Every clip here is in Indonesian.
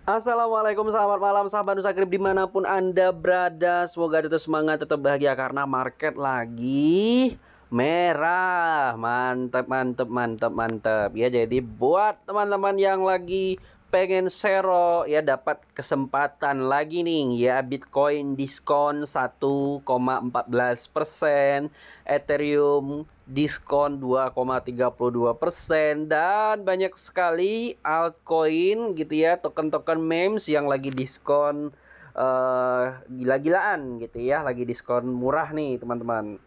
Assalamualaikum, selamat malam sahabat Nusakrip dimanapun Anda berada. Semoga tetap semangat, tetap bahagia karena market lagi merah. Mantap, mantap, mantap, mantap. Ya, jadi buat teman-teman yang lagi pengen sero ya, dapat kesempatan lagi nih ya, Bitcoin diskon 1,14%, Ethereum diskon 2,32%, dan banyak sekali altcoin gitu ya, token-token memes yang lagi diskon gila-gilaan gitu ya, lagi diskon murah nih teman-teman.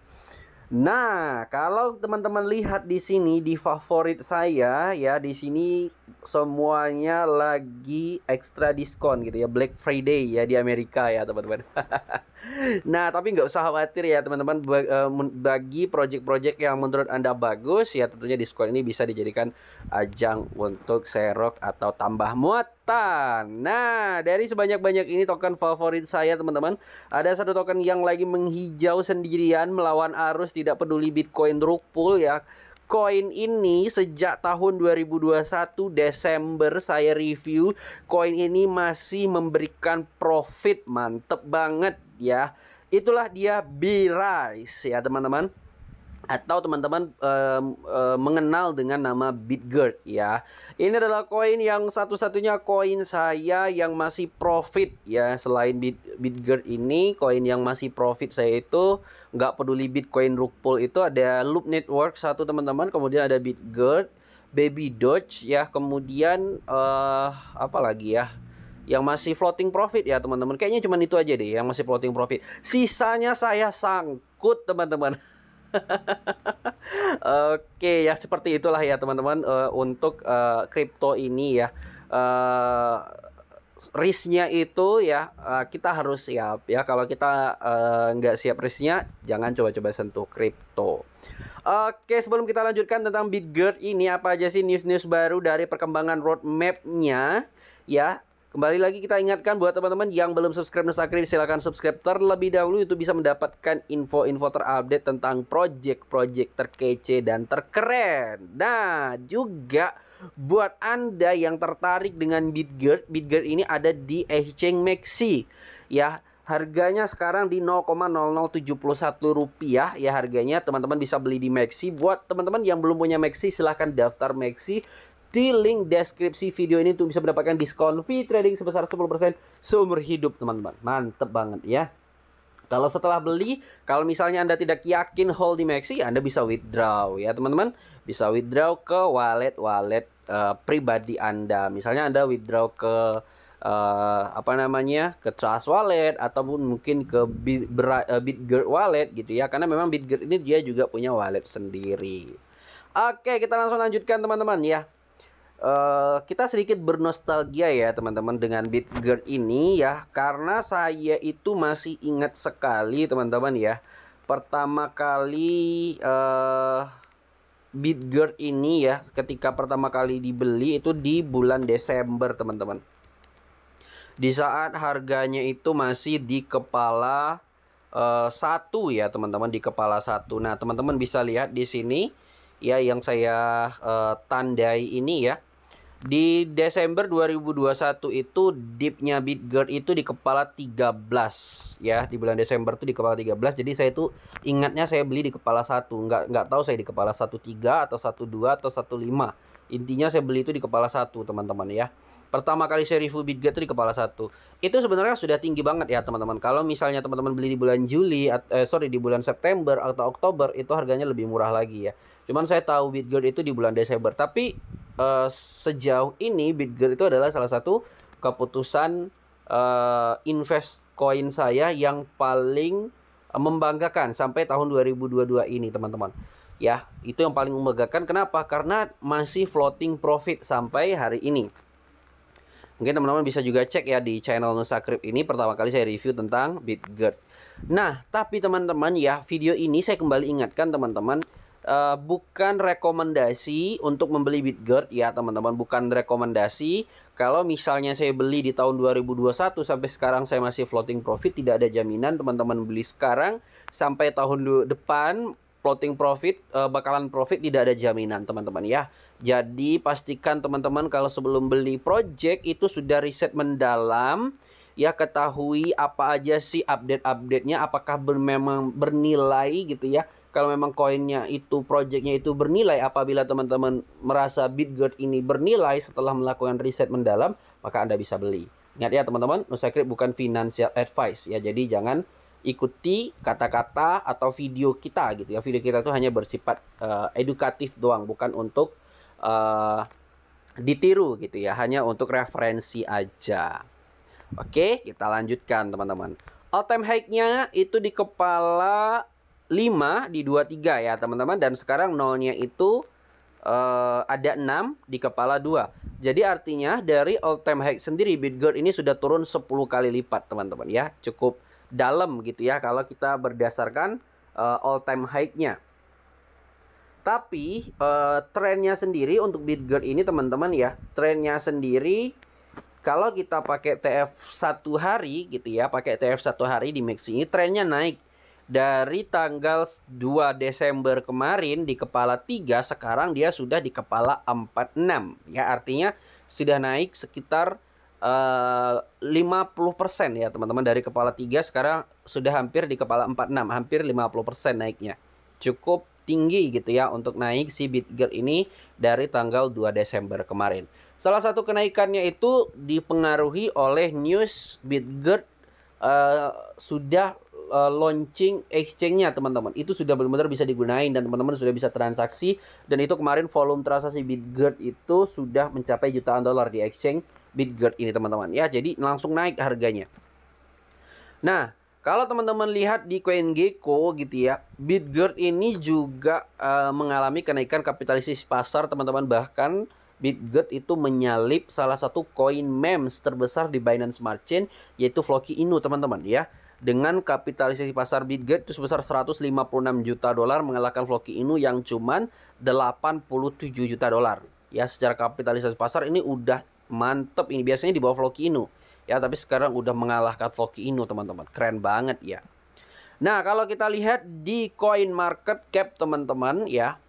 Nah, kalau teman-teman lihat di sini di favorit saya ya, di sini semuanya lagi ekstra diskon gitu ya, Black Friday ya di Amerika ya teman-teman. Nah, tapi nggak usah khawatir ya teman-teman, bagi project-project yang menurut Anda bagus ya, tentunya diskon ini bisa dijadikan ajang untuk serok atau tambah muatan. Nah, dari sebanyak-banyak ini token favorit saya teman-teman, ada satu token yang lagi menghijau sendirian melawan arus, tidak peduli Bitcoin rug pull ya. Koin ini sejak tahun 2021 Desember saya review, koin ini masih memberikan profit mantep banget ya. Itulah dia B-Rise ya teman-teman, atau teman-teman mengenal dengan nama Bitgert ya. Ini adalah koin yang satu-satunya koin saya yang masih profit ya. Selain Bitgert ini, koin yang masih profit saya itu nggak peduli Bitcoin rug pull, itu ada Loop Network satu teman-teman, kemudian ada Bitgert, Baby Doge ya, kemudian apa lagi ya yang masih floating profit ya teman-teman. Kayaknya cuma itu aja deh yang masih floating profit. Sisanya saya sangkut teman-teman. Oke ya, seperti itulah ya teman-teman, untuk kripto ini ya. Risknya itu ya, kita harus siap ya. Kalau kita nggak siap risknya, jangan coba-coba sentuh kripto. Oke, sebelum kita lanjutkan tentang Bitgert ini, apa aja sih news-news baru dari perkembangan roadmap-nya ya. Kembali lagi kita ingatkan buat teman-teman yang belum subscribe Nusakrip, silahkan subscribe terlebih dahulu, itu bisa mendapatkan info-info terupdate tentang project-project terkece dan terkeren. Nah, juga buat Anda yang tertarik dengan Bitgert, Bitgert ini ada di exchange Maxi ya. Harganya sekarang di 0,0071 rupiah ya harganya. Teman-teman bisa beli di Maxi. Buat teman-teman yang belum punya Maxi, silahkan daftar Maxi di link deskripsi video ini untuk bisa mendapatkan diskon fee trading sebesar 10% seumur hidup teman-teman. Mantep banget ya. Kalau setelah beli, kalau misalnya Anda tidak yakin hold di Maxi, Anda bisa withdraw ya teman-teman. Bisa withdraw ke wallet-wallet pribadi Anda. Misalnya Anda withdraw ke apa namanya, ke Trust Wallet ataupun mungkin ke Bitgert Wallet gitu ya. Karena memang Bitgert ini dia juga punya wallet sendiri. Oke, kita langsung lanjutkan teman-teman ya. Kita sedikit bernostalgia ya teman-teman dengan Bitgert ini ya, karena saya itu masih ingat sekali teman-teman ya, pertama kali Bitgert ini ya, ketika pertama kali dibeli itu di bulan Desember teman-teman, di saat harganya itu masih di kepala satu ya teman-teman, di kepala satu. Nah teman-teman bisa lihat di sini ya, yang saya tandai ini ya, di Desember 2021 itu dipnya Bitgert itu di kepala 13 ya, di bulan Desember itu di kepala 13. Jadi saya itu ingatnya saya beli di kepala 1, nggak tahu saya di kepala 13 atau 12 atau 15. Intinya saya beli itu di kepala 1 teman-teman ya. Pertama kali saya review Bitgert itu di kepala 1. Itu sebenarnya sudah tinggi banget ya teman-teman. Kalau misalnya teman-teman beli di bulan di bulan September atau Oktober, itu harganya lebih murah lagi ya. Cuman saya tahu Bitgert itu di bulan Desember. Tapi sejauh ini Bitgert itu adalah salah satu keputusan invest koin saya yang paling membanggakan sampai tahun 2022 ini teman-teman. Ya, itu yang paling membanggakan. Kenapa? Karena masih floating profit sampai hari ini. Mungkin teman-teman bisa juga cek ya di channel Nusakrip ini, pertama kali saya review tentang Bitgert. Nah, tapi teman-teman ya, video ini saya kembali ingatkan teman-teman, bukan rekomendasi untuk membeli Bitgert ya teman-teman, bukan rekomendasi. Kalau misalnya saya beli di tahun 2021 sampai sekarang saya masih floating profit, tidak ada jaminan teman-teman beli sekarang sampai tahun depan floating profit, bakalan profit tidak ada jaminan teman-teman ya. Jadi pastikan teman-teman kalau sebelum beli project itu sudah riset mendalam, ya ketahui apa aja sih update-update-nya, apakah memang bernilai gitu ya. Kalau memang koinnya itu, projectnya itu bernilai, apabila teman-teman merasa Bitgert ini bernilai setelah melakukan riset mendalam, maka Anda bisa beli. Ingat ya teman-teman, Nusakrit bukan financial advice ya, jadi jangan ikuti kata-kata atau video kita gitu ya. Video kita itu hanya bersifat edukatif doang, bukan untuk ditiru gitu ya, hanya untuk referensi aja. Oke, kita lanjutkan teman-teman. All time high-nya itu di kepala 5 di 23 ya teman-teman, dan sekarang nolnya itu ada 6 di kepala 2. Jadi artinya dari all time high sendiri Bitgert ini sudah turun 10 kali lipat teman-teman ya. Cukup dalam gitu ya kalau kita berdasarkan all time high-nya. Tapi trennya sendiri untuk Bitgert ini teman-teman ya, trennya sendiri kalau kita pakai TF 1 hari gitu ya, pakai TF 1 hari di MACD ini trennya naik. Dari tanggal 2 Desember kemarin di kepala 3, sekarang dia sudah di kepala 46 ya, artinya sudah naik sekitar 50% ya teman-teman. Dari kepala 3 sekarang sudah hampir di kepala 46, hampir 50% naiknya. Cukup tinggi gitu ya untuk naik si Bitgert ini dari tanggal 2 Desember kemarin. Salah satu kenaikannya itu dipengaruhi oleh news Bitgert sudah launching exchange-nya teman-teman. Itu sudah benar-benar bisa digunain dan teman-teman sudah bisa transaksi, dan itu kemarin volume transaksi Bitgert itu sudah mencapai jutaan dolar di exchange Bitgert ini teman-teman ya. Jadi langsung naik harganya. Nah, kalau teman-teman lihat di CoinGecko gitu ya, Bitgert ini juga mengalami kenaikan kapitalisasi pasar teman-teman. Bahkan Bitgert itu menyalip salah satu koin memes terbesar di Binance Smart Chain, yaitu Floki Inu teman-teman ya. Dengan kapitalisasi pasar Bitgert itu sebesar 156 juta dolar, mengalahkan Floki Inu yang cuman 87 juta dolar. Ya, secara kapitalisasi pasar ini udah mantep, ini biasanya di bawah Floki Inu. Ya, tapi sekarang udah mengalahkan Floki Inu teman-teman. Keren banget ya. Nah, kalau kita lihat di Coin Market Cap teman-teman ya.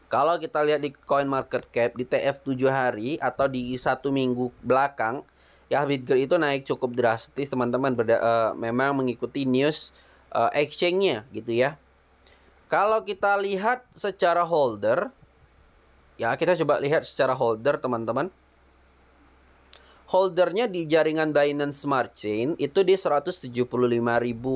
Kalau kita lihat di Coin Market Cap di TF 7 hari atau di 1 minggu belakang, ya Bitgert itu naik cukup drastis teman-teman. Memang mengikuti news exchange-nya gitu ya. Kalau kita lihat secara holder, ya kita coba lihat secara holder teman-teman. Holdernya di jaringan Binance Smart Chain itu di 175.000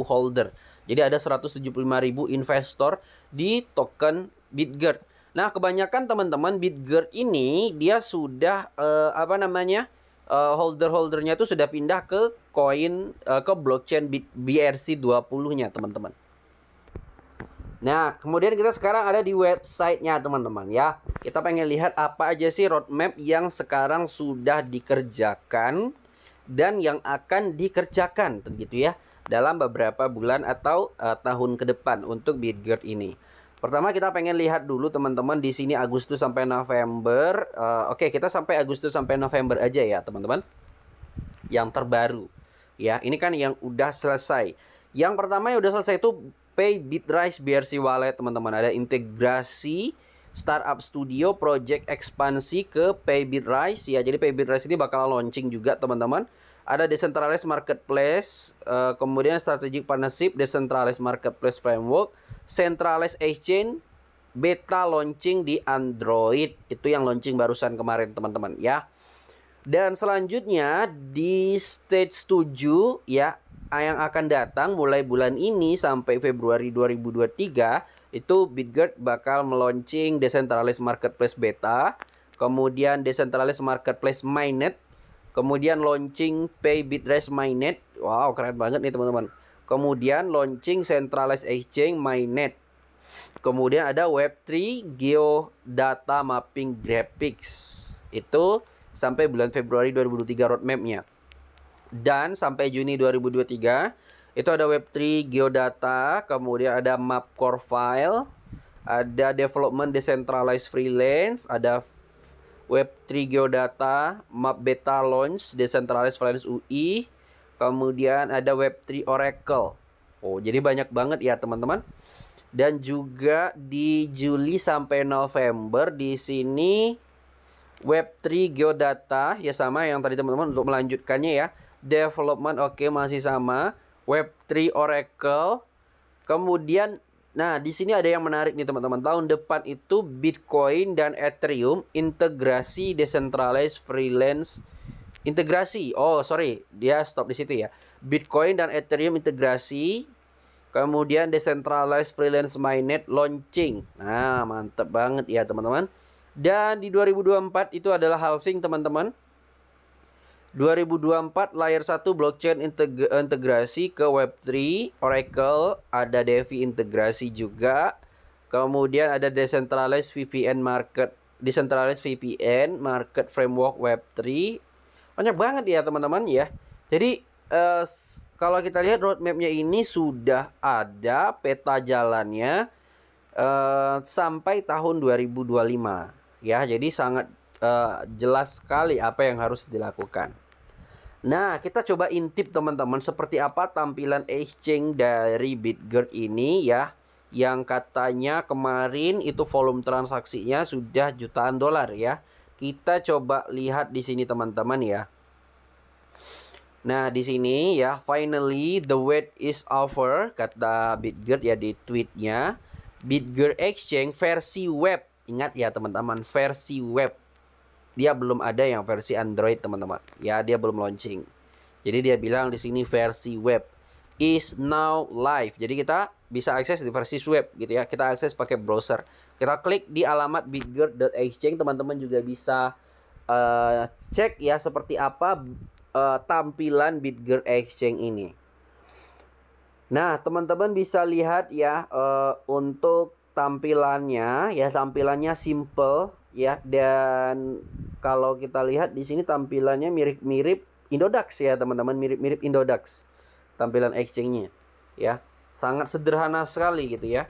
holder. Jadi ada 175.000 investor di token Bitgert. Nah, kebanyakan teman-teman Bitgert ini dia sudah holder-holdernya itu sudah pindah ke koin ke blockchain BRC20-nya teman-teman. Nah, kemudian kita sekarang ada di websitenya teman-teman ya. Kita pengen lihat apa aja sih roadmap yang sekarang sudah dikerjakan dan yang akan dikerjakan gitu ya dalam beberapa bulan atau tahun ke depan untuk Bitgert ini. Pertama kita pengen lihat dulu teman-teman di sini Agustus sampai November. Oke, kita sampai Agustus sampai November aja ya teman-teman. Yang terbaru. Ya, ini kan yang udah selesai. Yang pertama yang udah selesai itu Pay Bitrise BRC Wallet teman-teman. Ada integrasi Startup Studio project ekspansi ke Pay Bitrise ya. Jadi Pay Bitrise ini bakal launching juga teman-teman. Ada Decentralized Marketplace, kemudian Strategic Partnership, Decentralized Marketplace Framework, Centralized Exchange, beta launching di Android. Itu yang launching barusan kemarin teman-teman ya. Dan selanjutnya di stage 7 ya, yang akan datang mulai bulan ini sampai Februari 2023 itu Bitgert bakal meluncing Decentralized Marketplace Beta, kemudian Decentralized Marketplace Mainnet, kemudian launching Pay Bitrise Mainnet. Wow, keren banget nih teman-teman. Kemudian launching Centralized Exchange Mainnet. Kemudian ada Web3 Geodata Mapping Graphics. Itu sampai bulan Februari 2023 roadmapnya. Dan sampai Juni 2023 itu ada Web3 Geodata, kemudian ada Map Core File, ada Development Decentralized Freelance, ada Web3 Geodata, Map Beta Launch, Decentralized Freelance UI, kemudian ada Web3 Oracle. Oh, jadi banyak banget ya teman-teman. Dan juga di Juli sampai November di sini Web3 Geodata ya sama yang tadi teman-teman. Untuk melanjutkannya ya, development oke, masih sama. Web3 Oracle. Kemudian nah di sini ada yang menarik nih teman-teman. Tahun depan itu Bitcoin dan Ethereum integrasi decentralized freelance integrasi. Oh, sorry, dia stop di situ ya. Bitcoin dan Ethereum integrasi. Kemudian decentralized freelance mainnet launching. Nah, mantep banget ya teman-teman. Dan di 2024 itu adalah halving teman-teman. 2024 layer 1 blockchain integrasi ke Web3, Oracle, ada DeFi integrasi juga. Kemudian ada decentralized VPN market framework Web3. Banyak banget ya teman-teman ya. Jadi kalau kita lihat roadmapnya ini sudah ada peta jalannya sampai tahun 2025 ya. Jadi sangat jelas sekali apa yang harus dilakukan. Nah, kita coba intip teman-teman seperti apa tampilan exchange dari Bitgert ini ya. Yang katanya kemarin itu volume transaksinya sudah jutaan dolar ya. Kita coba lihat di sini teman-teman ya. Nah, di sini ya, finally the wait is over, kata Bitgert ya di tweetnya. Bitgert Exchange versi web. Ingat ya teman-teman, versi web. Dia belum ada yang versi Android teman-teman. Ya, dia belum launching. Jadi dia bilang di sini versi web is now live. Jadi kita bisa akses di versi web gitu ya. Kita akses pakai browser. Kita klik di alamat bitgert.exchange. Teman-teman juga bisa cek ya seperti apa tampilan Bitgert Exchange ini. Nah, teman-teman bisa lihat ya untuk tampilannya ya, tampilannya simple ya, dan kalau kita lihat di sini tampilannya mirip-mirip Indodax ya, teman-teman, mirip-mirip Indodax tampilan exchange-nya ya. Sangat sederhana sekali gitu ya.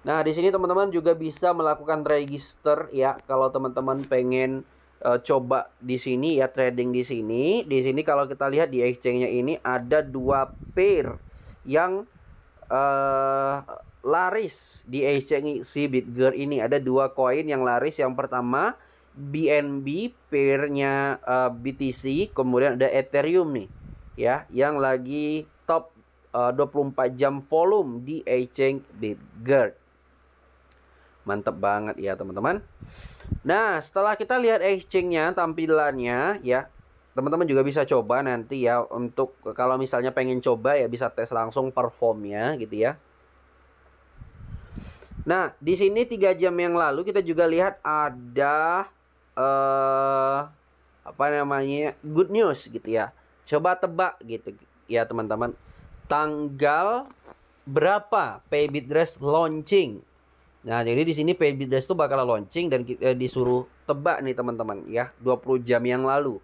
Nah, di sini teman-teman juga bisa melakukan register ya kalau teman-teman pengen coba di sini ya, trading di sini. Di sini kalau kita lihat di exchange-nya ini ada 2 pair yang laris di exchange si Bitgert ini. Ada 2 koin yang laris. Yang pertama BNB pairnya BTC, kemudian ada Ethereum nih ya, yang lagi top 24 jam volume di exchange Bitgert. Mantep banget ya teman-teman. Nah, setelah kita lihat exchange-nya, tampilannya ya, teman-teman juga bisa coba nanti ya. Untuk kalau misalnya pengen coba ya bisa tes langsung performnya gitu ya. Nah, di sini 3 jam yang lalu kita juga lihat ada apa namanya, good news gitu ya. Coba tebak gitu ya teman-teman. Tanggal berapa Paybitrest launching? Nah, jadi di sini Paybitrest itu bakal launching dan disuruh tebak nih teman-teman ya, 20 jam yang lalu.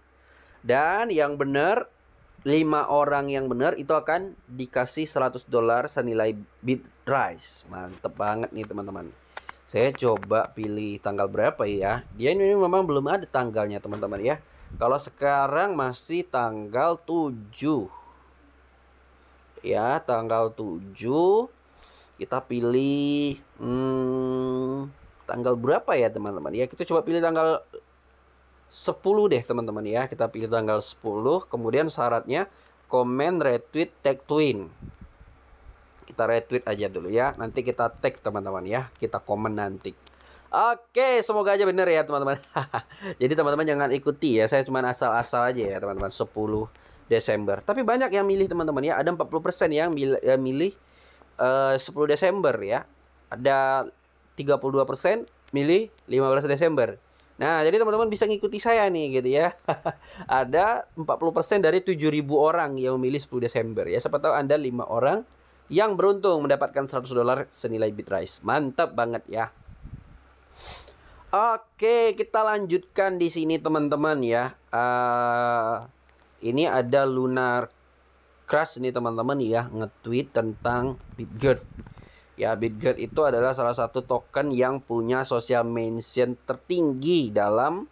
Dan yang benar 5 orang yang benar itu akan dikasih $100 senilai Bitrise. Mantep banget nih teman-teman. Saya coba pilih tanggal berapa ya. Dia ini memang belum ada tanggalnya teman-teman ya. Kalau sekarang masih tanggal 7. Ya, tanggal 7. Kita pilih tanggal berapa ya teman-teman ya. Kita coba pilih tanggal 10 deh teman-teman ya. Kita pilih tanggal 10. Kemudian syaratnya komen, retweet, tag twin. Kita retweet aja dulu ya. Nanti kita tag teman-teman ya. Kita komen nanti. Oke, semoga aja bener ya teman-teman. Jadi teman-teman jangan ikuti ya. Saya cuma asal-asal aja ya teman-teman. 10 Desember. Tapi banyak yang milih teman-teman ya. Ada 40% yang milih 10 Desember ya. Ada 32% milih 15 Desember. Nah, jadi teman-teman bisa ngikuti saya nih gitu ya. Ada 40% dari 7.000 orang yang memilih 10 Desember ya. Siapa tahu Anda 5 orang yang beruntung mendapatkan $100 senilai Bitrise. Mantap banget ya. Oke, kita lanjutkan di sini teman-teman ya. Ini ada Lunar Crush nih teman-teman ya, nge-tweet tentang Bitgert. Ya, Bitgert itu adalah salah satu token yang punya social mention tertinggi dalam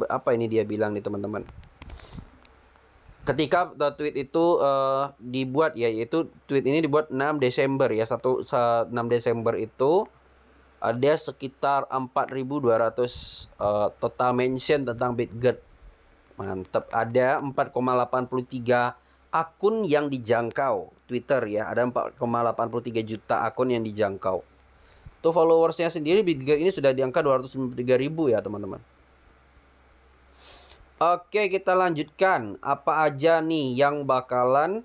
apa ini dia bilang nih teman-teman. ketika tweet itu dibuat ya, yaitu tweet ini dibuat 6 Desember ya. 6 Desember itu ada sekitar 4.200 total mention tentang BitGet. Mantap, ada 4,83 akun yang dijangkau Twitter ya. Ada 4,83 juta akun yang dijangkau. Tuh followersnya sendiri BitGet ini sudah di angka 293.000 ya teman-teman. Oke, kita lanjutkan. Apa aja nih yang bakalan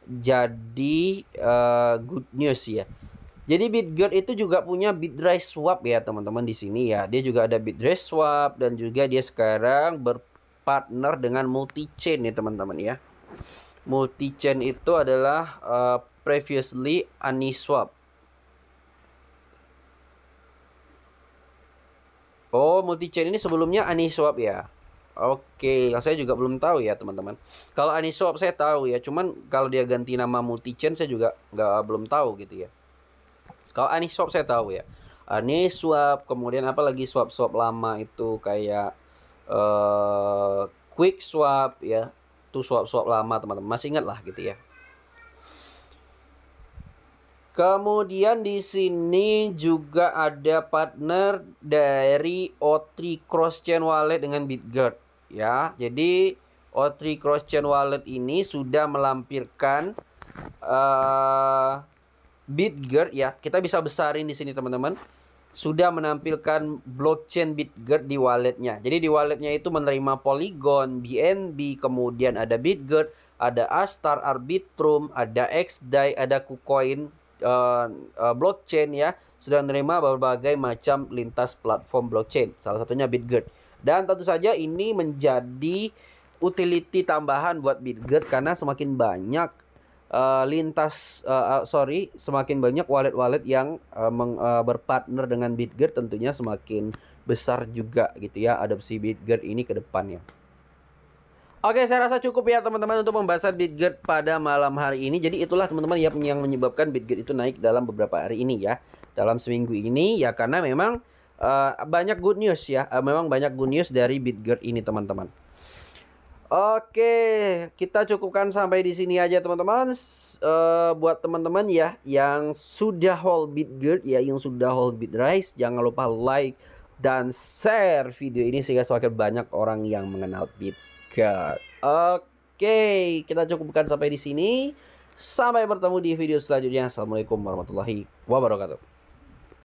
jadi good news ya. Jadi BitGet itu juga punya Bitrise Swap ya teman-teman di sini ya. Dia juga ada Bitrise Swap dan juga dia sekarang berpartner dengan multi-chain ya teman-teman ya. Multi-chain itu adalah previously Uniswap. Oh, multi-chain ini sebelumnya Uniswap ya. Oke, saya juga belum tahu ya teman-teman. Kalau Uniswap saya tahu ya, cuman kalau dia ganti nama multi-chain saya juga belum tahu gitu ya. Kalau Uniswap saya tahu ya. Uniswap, kemudian apa lagi swap-swap lama itu kayak Quick Swap ya. Itu swap-swap lama teman-teman. Masih ingat lah gitu ya. Kemudian di sini juga ada partner dari O3 Cross Chain Wallet dengan BitGet ya. Jadi O3 Cross Chain Wallet ini sudah melampirkan BitGet ya. Kita bisa besarin di sini teman-teman. Sudah menampilkan blockchain BitGet di walletnya. Jadi di walletnya itu menerima Polygon, BNB, kemudian ada BitGet, ada Astar, Arbitrum, ada XDAI, ada KuCoin blockchain ya. Sudah menerima berbagai macam lintas platform blockchain, salah satunya BitGet. Dan tentu saja ini menjadi utility tambahan buat BitGet karena semakin banyak semakin banyak wallet-wallet yang berpartner dengan BitGet, tentunya semakin besar juga gitu ya adopsi BitGet ini ke depannya. Oke, saya rasa cukup ya teman-teman untuk pembahasan BitGet pada malam hari ini. Jadi itulah teman-teman yang menyebabkan BitGet itu naik dalam beberapa hari ini ya. Dalam seminggu ini ya, karena memang banyak good news ya. Memang banyak good news dari BitGet ini teman-teman. Oke, kita cukupkan sampai di sini aja teman-teman. Buat teman-teman ya yang sudah hold BitGet ya, yang sudah hold Bitrise, jangan lupa like dan share video ini sehingga semakin banyak orang yang mengenal BitGet. Oke, kita cukupkan sampai di sini. Sampai bertemu di video selanjutnya. Assalamualaikum warahmatullahi wabarakatuh.